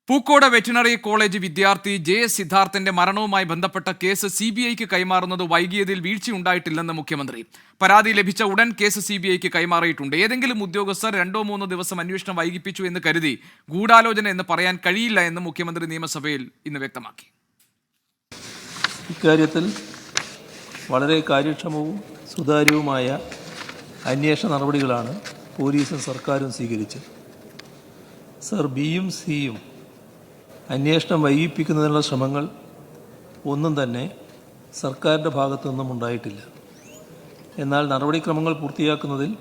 Pookode veterinary college വിദ്യാർത്ഥി J S സിദ്ധാർത്ഥിന്റെ മരണവുമായി ബന്ധപ്പെട്ട കേസ് സിബിഐക്ക് കൈമാറുന്നത് വൈകിയതിൽ വീഴ്ചയുണ്ടായിട്ടില്ലെന്ന് മുഖ്യമന്ത്രി. പരാതി ലഭിച്ച ഉടൻ കേസ് സിബിഐക്ക് കൈമാറിയിട്ടുണ്ട്. ഏതെങ്കിലും ഉദ്യോഗസ്ഥർ 2-3 ദിവസം അന്വേഷണം വൈകിപ്പിച്ചു എന്ന് കരുതി ഗൂഢാലോചന എന്ന് പറയാൻ കഴിയില്ല എന്ന് മുഖ്യമന്ത്രി നിയമസഭയിൽ ഇന്ന് വ്യക്തമാക്കി. ഇക്കാര്യത്തിൽ വളരെ കാര്യക്ഷമവും സുതാര്യവുമായ അന്വേഷണ നടപടികളാണ് പോലീസും സർക്കാരും സ്വീകരിച്ചത്. സർ, ബിയും സിയും അന്വേഷണം വൈകിപ്പിക്കുന്നതിനുള്ള ശ്രമങ്ങൾ ഒന്നും തന്നെ സർക്കാരിൻ്റെ ഭാഗത്തു നിന്നും ഉണ്ടായിട്ടില്ല. എന്നാൽ നടപടിക്രമങ്ങൾ പൂർത്തിയാക്കുന്നതിൽ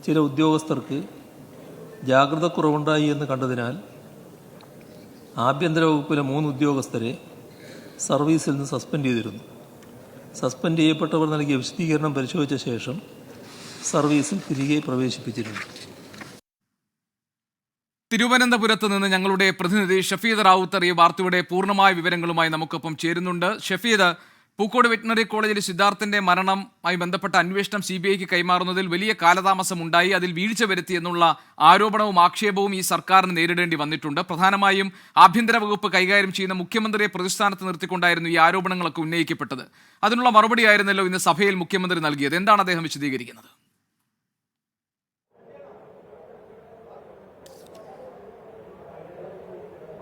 ചില ഉദ്യോഗസ്ഥർക്ക് ജാഗ്രത കുറവുണ്ടായി എന്ന് കണ്ടതിനാൽ ആഭ്യന്തര വകുപ്പിലെ 3 ഉദ്യോഗസ്ഥരെ സർവീസിൽ നിന്ന് സസ്പെൻഡ് ചെയ്തിരുന്നു. സസ്പെൻഡ് ചെയ്യപ്പെട്ടവർ നൽകിയ വിശദീകരണം പരിശോധിച്ച ശേഷം സർവീസിൽ തിരികെ പ്രവേശിപ്പിച്ചിരുന്നു. തിരുവനന്തപുരത്ത് നിന്ന് ഞങ്ങളുടെ പ്രതിനിധി ഷഫീദ് റാവുത്തർ ഈ വാർത്തയുടെ പൂർണ്ണമായ വിവരങ്ങളുമായി നമുക്കൊപ്പം ചേരുന്നുണ്ട്. ഷഫീദ്, പൂക്കോട് വെറ്റിനറി കോളേജിലെ സിദ്ധാർത്ഥിന്റെ മരണവുമായി ബന്ധപ്പെട്ട അന്വേഷണം സിബിഐക്ക് കൈമാറുന്നതിൽ വലിയ കാലതാമസം ഉണ്ടായി, അതിൽ വീഴ്ച വരുത്തി എന്നുള്ള ആരോപണവും ആക്ഷേപവും ഈ സർക്കാരിന് നേരിടേണ്ടി വന്നിട്ടുണ്ട്. പ്രധാനമായും ആഭ്യന്തര വകുപ്പ് കൈകാര്യം ചെയ്യുന്ന മുഖ്യമന്ത്രിയെ പ്രതിസ്ഥാനത്ത് നിർത്തിക്കൊണ്ടായിരുന്നു ഈ ആരോപണങ്ങളൊക്കെ ഉന്നയിക്കപ്പെട്ടത്. അതിനുള്ള മറുപടിയായിരുന്നല്ലോ ഇന്ന് സഭയിൽ മുഖ്യമന്ത്രി നൽകിയത്. എന്താണ് അദ്ദേഹം വിശദീകരിക്കുന്നത്?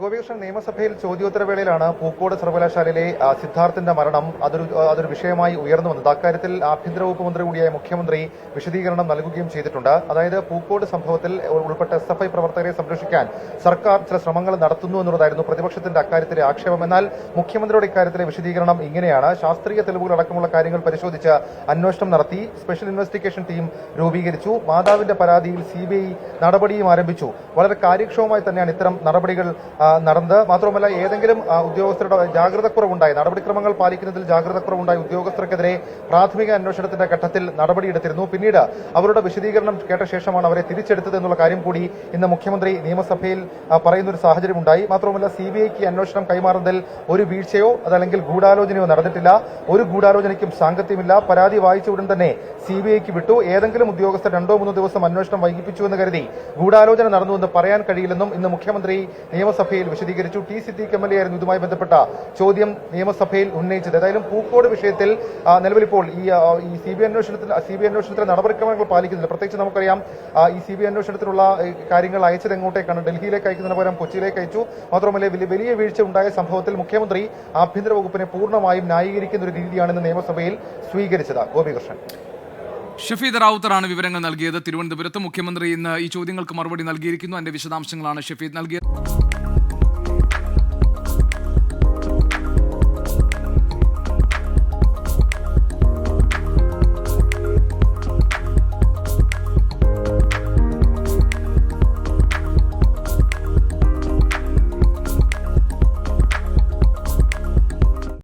ഗോപികൃഷ്ണൻ, നിയമസഭയിൽ ചോദ്യോത്തരവേളയിലാണ് പൂക്കോട് സർവകലാശാലയിലെ സിദ്ധാർത്ഥിന്റെ മരണം അതൊരു വിഷയമായി ഉയർന്നു വന്നത്. അക്കാര്യത്തിൽ ആഭ്യന്തര വകുപ്പ് മന്ത്രി കൂടിയായ മുഖ്യമന്ത്രി വിശദീകരണം നൽകുകയും ചെയ്തിട്ടുണ്ട്. അതായത് പൂക്കോട് സംഭവത്തിൽ ഉൾപ്പെട്ട SFI പ്രവർത്തകരെ സംരക്ഷിക്കാൻ സർക്കാർ ചില ശ്രമങ്ങൾ നടത്തുന്നു എന്നുള്ളതായിരുന്നു പ്രതിപക്ഷത്തിന്റെ അക്കാര്യത്തിലെ ആക്ഷേപം. എന്നാൽ മുഖ്യമന്ത്രിയുടെ ഇക്കാര്യത്തിലെ വിശദീകരണം ഇങ്ങനെയാണ്: ശാസ്ത്രീയ തെളിവുകൾ അടക്കമുള്ള കാര്യങ്ങൾ പരിശോധിച്ച് അന്വേഷണം നടത്തി, സ്പെഷ്യൽ ഇൻവെസ്റ്റിഗേഷൻ ടീം രൂപീകരിച്ചു, മാതാവിന്റെ പരാതിയിൽ CBI നടപടിയും ആരംഭിച്ചു. വളരെ കാര്യക്ഷമമായി തന്നെയാണ് ഇത്തരം നടപടികൾ നടന്നത്. മാത്രമല്ല, ഏതെങ്കിലും ഉദ്യോഗസ്ഥരുടെ ജാഗ്രതക്കുറവുണ്ടായി, നടപടിക്രമങ്ങൾ പാലിക്കുന്നതിൽ ജാഗ്രതക്കുറവുണ്ടായ ഉദ്യോഗസ്ഥർക്കെതിരെ പ്രാഥമിക അന്വേഷണത്തിന്റെ ഘട്ടത്തിൽ നടപടിയെടുത്തിരുന്നു. പിന്നീട് അവരുടെ വിശദീകരണം കേട്ട ശേഷമാണ് അവരെ തിരിച്ചെടുത്തത് എന്നുള്ള കാര്യം കൂടി ഇന്ന് മുഖ്യമന്ത്രി നിയമസഭയിൽ പറയുന്ന ഒരു സാഹചര്യം ഉണ്ടായി. മാത്രമല്ല, CBIക്ക് അന്വേഷണം കൈമാറുന്നതിൽ ഒരു വീഴ്ചയോ അതല്ലെങ്കിൽ ഗൂഢാലോചനയോ നടന്നിട്ടില്ല. ഒരു ഗൂഢാലോചനയ്ക്കും സാങ്കത്യമില്ല. പരാതി വായിച്ച ഉടൻ തന്നെ CBIക്ക് വിട്ടു. ഏതെങ്കിലും ഉദ്യോഗസ്ഥർ 2-3 ദിവസം അന്വേഷണം വൈകിപ്പിച്ചു എന്ന് കരുതി ഗൂഢാലോചന നടന്നുവെന്ന് പറയാൻ കഴിയില്ലെന്നും ഇന്ന് മുഖ്യമന്ത്രി നിയമസഭയിൽ വിശദീകരിച്ചു. ടി സിദ്ദീഖ് MLA ആയിരുന്നു ഇതുമായി ബന്ധപ്പെട്ട ചോദ്യം നിയമസഭയിൽ ഉന്നയിച്ചത്. ഏതായാലും പൂക്കോട് വിഷയത്തിൽ നിലവിൽ ഇപ്പോൾ ഈ CBI അന്വേഷണത്തിലെ നടപടിക്രമങ്ങൾ പാലിക്കുന്നില്ല. പ്രത്യേകിച്ച് നമുക്കറിയാം, ഈ CBI അന്വേഷണത്തിനുള്ള കാര്യങ്ങൾ അയച്ചത് എങ്ങോട്ടേക്കാണ്? ഡൽഹിയിലേക്ക് അയക്കുന്നതിന് പകരം കൊച്ചിയിലേക്ക് അയച്ചു. മാത്രമല്ല, വലിയ വീഴ്ച ഉണ്ടായ സംഭവത്തിൽ മുഖ്യമന്ത്രി ആഭ്യന്തര വകുപ്പിനെ പൂർണ്ണമായും ന്യായീകരിക്കുന്ന ഒരു രീതിയാണ് ഇന്ന് നിയമസഭയിൽ സ്വീകരിച്ചത്. ഗോപികൃഷ്ണൻ. ഷഫീദ് റാവുത്തറാണ് വിവരങ്ങൾ നൽകിയത്. തിരുവനന്തപുരത്ത് മുഖ്യമന്ത്രി ഇന്ന് ഈ ചോദ്യങ്ങൾക്ക് മറുപടി നൽകിയിരിക്കുന്നു. അതിന്റെ വിശദാംശങ്ങളാണ് ഷഫീദ് നൽകിയത്.